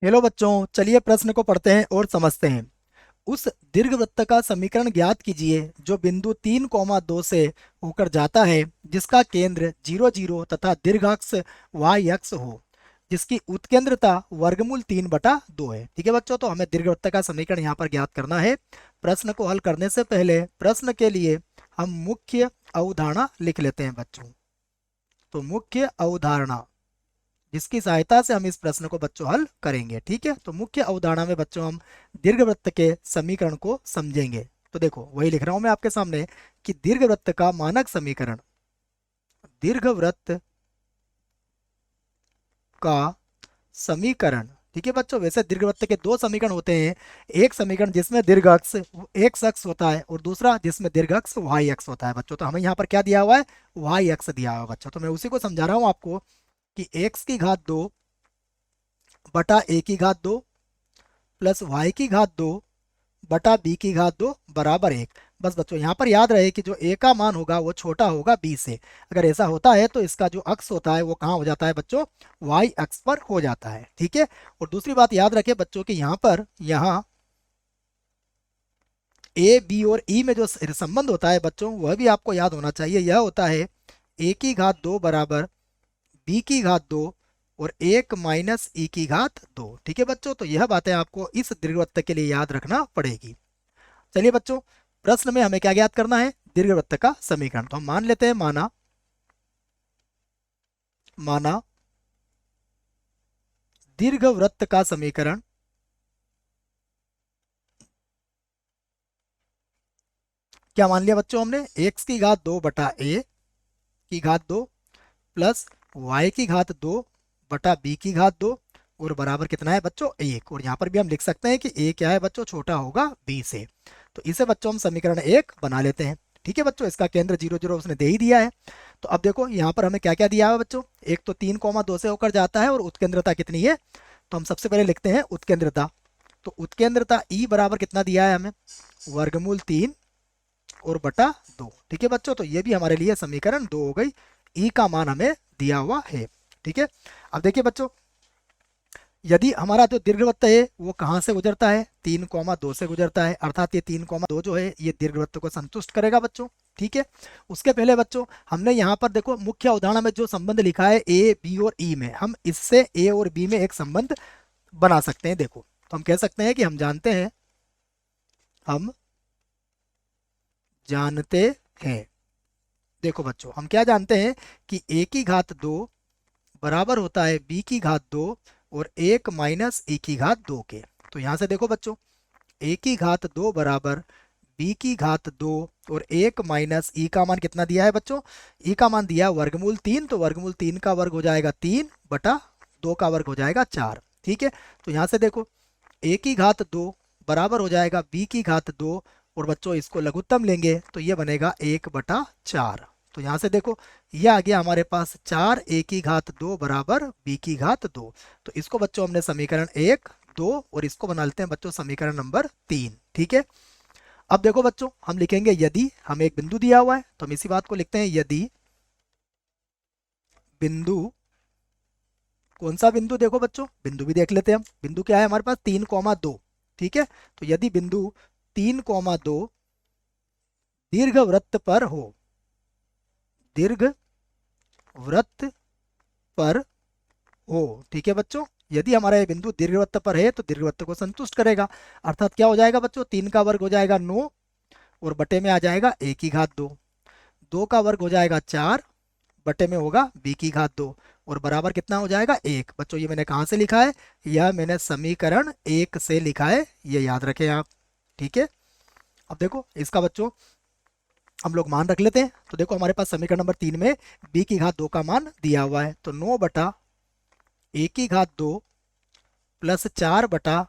Hello बच्चों, चलिए प्रश्न को पढ़ते हैं और समझते हैं। उस दीर्घवृत्त का समीकरण ज्ञात कीजिए जो बिंदु 3,2 से होकर जाता है, जिसका केंद्र 0 0 तथा दीर्घाक्ष वाई अक्ष हो, जिसकी उत्केंद्रता वर्गमूल 3/2 है। ठीक है बच्चों, तो हमें दीर्घवृत्त का समीकरण यहाँ पर ज्ञात करना है। प्रश्न को हल करने से पहले प्रश्न के लिए हम मुख्य अवधारणा लिख लेते हैं बच्चों। तो मुख्य अवधारणा जिसकी सहायता से हम इस प्रश्न को बच्चों हल करेंगे। ठीक है, तो मुख्य अवधारणा में बच्चों हम दीर्घवृत्त के समीकरण को समझेंगे। तो देखो, वही लिख रहा हूं मैं आपके सामने कि दीर्घवृत्त का मानक समीकरण, दीर्घवृत्त का समीकरण। ठीक है बच्चों, वैसे दीर्घवृत्त के दो समीकरण होते हैं। एक समीकरण जिसमें दीर्घ अक्ष एक्स अक्ष होता है और दूसरा जिसमें दीर्घ अक्ष वाई अक्ष होता है बच्चों। तो हमें यहाँ पर क्या दिया हुआ है? वाई अक्ष दिया हुआ है बच्चों। तो मैं उसी को समझा रहा हूँ आपको कि एक्स की घात 2 बटा ए की घात 2 प्लस वाई की घात 2 बटा बी की घात 2 बराबर 1। बस बच्चों यहाँ पर याद रहे कि जो ए का मान होगा वो छोटा होगा बी से। अगर ऐसा होता है तो इसका जो अक्ष होता है वो कहाँ हो जाता है बच्चों? वाई अक्ष पर हो जाता है। ठीक है, और दूसरी बात याद रखें बच्चों कि यहाँ ए बी और ई में जो संबंध होता है बच्चों, वह भी आपको याद होना चाहिए। यह होता है ए की घात 2 बराबर बी की घात 2 और 1 माइनस ई की घात 2। ठीक है बच्चों, तो यह बातें आपको इस दीर्घवृत्त के लिए याद रखना पड़ेगी। चलिए बच्चों, प्रश्न में हमें क्या ज्ञात करना है? दीर्घवृत्त का समीकरण। तो हम मान लेते हैं, माना माना दीर्घवृत्त का समीकरण क्या मान लिया बच्चों हमने? एक्स की घात 2 बटा ए की घात 2 प्लस वाई की घात 2 बटा बी की घात 2 और बराबर कितना है बच्चों? 1। और यहाँ पर भी हम लिख सकते हैं कि ए क्या है बच्चों? छोटा होगा बी से। तो इसे बच्चों हम समीकरण 1 बना लेते हैं। ठीक है बच्चों, इसका केंद्र 0 0 उसने दे ही दिया है। तो अब देखो यहाँ पर हमें क्या क्या दिया है बच्चों? एक तो 3,2 से होकर जाता है और उत्केंद्रता कितनी है? तो हम सबसे पहले लिखते हैं उत्केंद्रता। तो उत्केंद्रता ई बराबर कितना दिया है हमें? वर्गमूल 3 और बटा 2। ठीक है बच्चों, तो ये भी हमारे लिए समीकरण 2 हो गई। ई का मान हमें दिया हुआ है। ठीक है, अब देखिए बच्चों, यदि हमारा जो दीर्घवृत्त है वो कहाँ से गुजरता है? 3,2 से गुजरता है, अर्थात ये 3,2 जो है ये दीर्घवृत्त को संतुष्ट करेगा बच्चों। ठीक है, उसके पहले बच्चों हमने यहाँ पर देखो मुख्य अवधारणा में जो संबंध लिखा है ए बी और ई में, हम इससे ए और बी में एक संबंध बना सकते हैं। देखो, तो हम कह सकते हैं कि हम जानते हैं। देखो बच्चों, हम क्या जानते हैं कि ए की घात 2 बराबर होता है बी की घात 2 और 1 माइनस ए की घात 2 के। तो यहां से देखो बच्चों, ए की घात 2 बराबर बी की घात 2 और 1 माइनस ई का मान कितना दिया है बच्चों? ई का मान दिया वर्गमूल 3, तो वर्गमूल 3 का वर्ग हो जाएगा 3 बटा 2 का वर्ग हो जाएगा 4। ठीक है, तो यहाँ से देखो ए की घात 2 बराबर हो जाएगा बी की घात 2 और बच्चों इसको लघुत्तम लेंगे तो ये बनेगा 1/4। तो यहाँ से देखो ये आ गया हमारे पास 4 ए की घात 2 बराबर बी की घात 2। तो इसको बच्चों हमने समीकरण 1 2 और इसको बना लेते हैं बच्चों समीकरण नंबर 3। ठीक है, अब देखो बच्चों हम लिखेंगे यदि हमें एक बिंदु दिया हुआ है तो हम इसी बात को लिखते हैं यदि बिंदु। कौन सा बिंदु? देखो बच्चों, बिंदु भी देख लेते हैं हम। बिंदु क्या है हमारे पास? 3,2। ठीक है, तो यदि बिंदु 3,2 दीर्घ वृत्त पर हो, दीर्घ वृत्त पर हो। ठीक है बच्चों, यदि हमारा ये बिंदु दीर्घवृत्त पर है तो दीर्घवृत्त को संतुष्ट करेगा। अर्थात क्या हो जाएगा बच्चों? 3 का वर्ग हो जाएगा 9 और बटे में आ जाएगा ए की घात 2। 2 का वर्ग हो जाएगा 4 बटे में होगा बी की घात 2 और बराबर कितना हो जाएगा? 1। बच्चों ये मैंने कहाँ से लिखा है? यह मैंने समीकरण 1 से लिखा है, ये याद रखें आप। ठीक है, अब देखो इसका बच्चों हम लोग मान रख लेते हैं। तो देखो हमारे पास समीकरण नंबर 3 में बी की घात 2 का मान दिया हुआ है, तो 9 बटा ए की घात 2 प्लस 4 बटा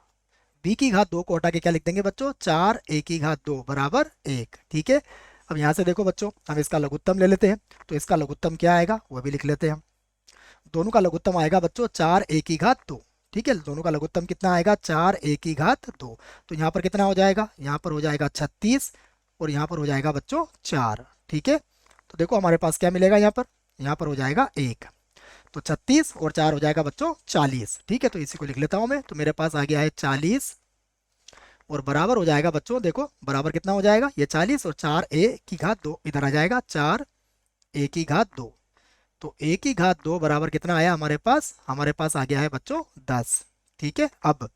बी की घात 2 को हटा के क्या लिख देंगे बच्चों? 4 ए की घात 2 बराबर 1। ठीक है, अब यहाँ से देखो बच्चों हम इसका लघुत्तम ले लेते हैं। तो इसका लघुत्तम क्या आएगा वो भी लिख लेते हैं हम। दोनों का लघुत्तम आएगा बच्चों 4 ए की घात 2। ठीक है, दोनों का लघुत्तम कितना आएगा? 4 ए की घात 2। तो यहाँ पर कितना हो जाएगा? यहाँ पर हो जाएगा 36 और यहाँ पर हो जाएगा बच्चों 4। ठीक है, तो देखो हमारे पास क्या मिलेगा यहाँ पर? यहाँ पर हो जाएगा 1। तो 36 और 4 हो जाएगा बच्चों 40। ठीक है, तो इसी को लिख लेता हूं मैं। तो मेरे पास आ गया है 40 और बराबर हो जाएगा बच्चों, देखो बराबर कितना हो जाएगा, ये 40 और 4 a की घात 2 इधर आ जाएगा, 4 a की घात 2। तो a की घात 2 बराबर कितना आया हमारे पास आ गया है बच्चों 10। ठीक है, अब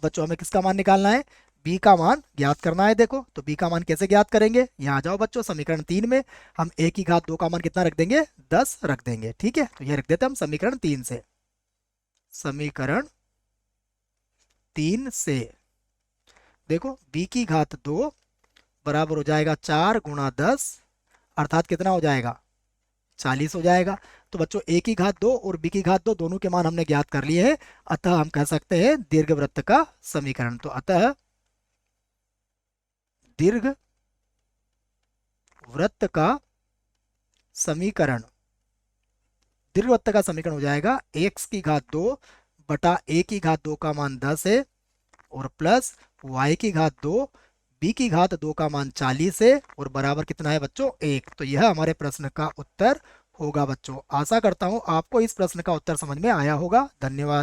बच्चों हमें किसका मान निकालना है, b का मान ज्ञात करना है। देखो तो b का मान कैसे ज्ञात करेंगे, यहाँ आ जाओ बच्चों, समीकरण 3 में हम a की घात 2 का मान कितना रख देंगे, 10 रख देंगे। ठीक है, तो ये रख देते हैं हम समीकरण 3 से। समीकरण 3 से देखो b की घात 2 बराबर हो जाएगा 4 × 10, अर्थात कितना हो जाएगा, 40 हो जाएगा। तो बच्चों a की घात 2 और b की घात 2 दोनों के मान हमने ज्ञात कर लिए हैं, अतः हम कह सकते हैं दीर्घवृत्त का समीकरण। तो अतः दीर्घवृत्त का समीकरण, दीर्घवृत्त का समीकरण हो जाएगा x की घात 2 बटा a की घात 2 का मान 10 है और प्लस y की घात 2 b की घात 2 का मान 40 है और बराबर कितना है बच्चों, 1। तो यह हमारे प्रश्न का उत्तर होगा बच्चों। आशा करता हूं आपको इस प्रश्न का उत्तर समझ में आया होगा। धन्यवाद।